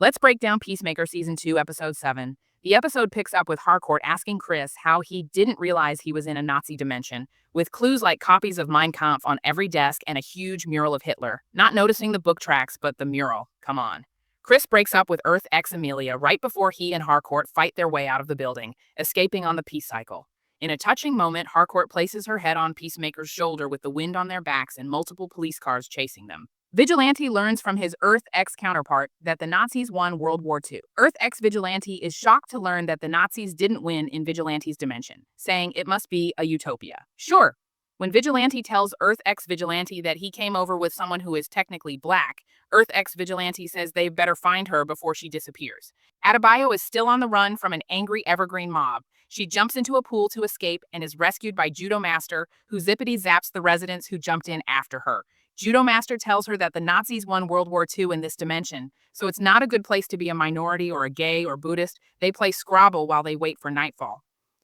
Let's break down Peacemaker Season 2, Episode 7. The episode picks up with Harcourt asking Chris how he didn't realize he was in a Nazi dimension, with clues like copies of Mein Kampf on every desk and a huge mural of Hitler. Not noticing the book tracks, but the mural. Come on. Chris breaks up with Earth X Amelia right before he and Harcourt fight their way out of the building, escaping on the peace cycle. In a touching moment, Harcourt places her head on Peacemaker's shoulder with the wind on their backs and multiple police cars chasing them. Vigilante learns from his Earth X counterpart that the Nazis won World War II. Earth X Vigilante is shocked to learn that the Nazis didn't win in Vigilante's dimension, saying it must be a utopia. Sure. When Vigilante tells Earth X Vigilante that he came over with someone who is technically black, Earth X Vigilante says they better find her before she disappears. Adebayo is still on the run from an angry Evergreen mob. She jumps into a pool to escape and is rescued by Judomaster, who zippity zaps the residents who jumped in after her. Judomaster tells her that the Nazis won World War II in this dimension, so it's not a good place to be a minority or a gay or Buddhist. They play Scrabble while they wait for nightfall.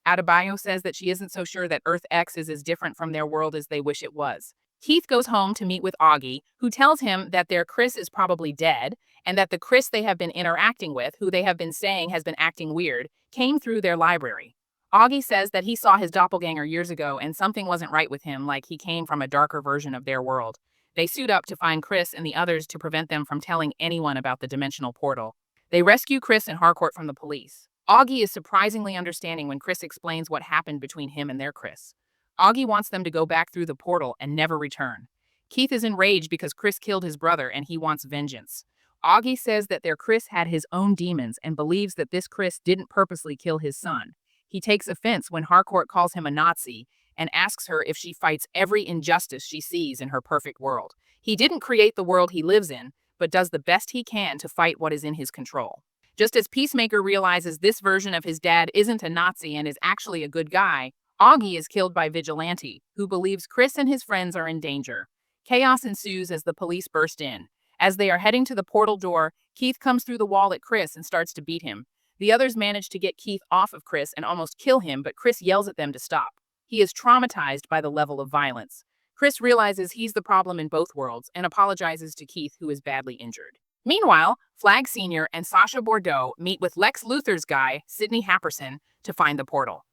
Adebayo says that she isn't so sure that Earth X is as different from their world as they wish it was. Keith goes home to meet with Auggie, who tells him that their Chris is probably dead, and that the Chris they have been interacting with, who they have been saying has been acting weird, came through their library. Auggie says that he saw his doppelganger years ago and something wasn't right with him, like he came from a darker version of their world. They suit up to find Chris and the others to prevent them from telling anyone about the dimensional portal. They rescue Chris and Harcourt from the police. Auggie is surprisingly understanding when Chris explains what happened between him and their Chris. Auggie wants them to go back through the portal and never return. Keith is enraged because Chris killed his brother and he wants vengeance. Auggie says that their Chris had his own demons and believes that this Chris didn't purposely kill his son. He takes offense when Harcourt calls him a Nazi and asks her if she fights every injustice she sees in her perfect world. He didn't create the world he lives in, but does the best he can to fight what is in his control. Just as Peacemaker realizes this version of his dad isn't a Nazi and is actually a good guy, Auggie is killed by Vigilante, who believes Chris and his friends are in danger. Chaos ensues as the police burst in. As they are heading to the portal door, Keith comes through the wall at Chris and starts to beat him. The others manage to get Keith off of Chris and almost kill him, but Chris yells at them to stop. He is traumatized by the level of violence. Chris realizes he's the problem in both worlds and apologizes to Keith, who is badly injured. Meanwhile, Flag Sr. and Sasha Bordeaux meet with Lex Luthor's guy, Sydney Happersen, to find the portal.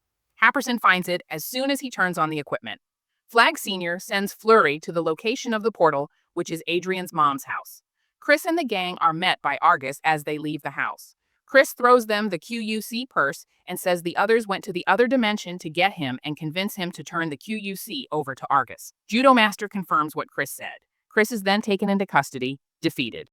Happersen finds it as soon as he turns on the equipment. Flag Sr. sends Flurry to the location of the portal, which is Adrian's mom's house. Chris and the gang are met by Argus as they leave the house. Chris throws them the QUC purse and says the others went to the other dimension to get him and convince him to turn the QUC over to Argus. Judomaster confirms what Chris said. Chris is then taken into custody, defeated.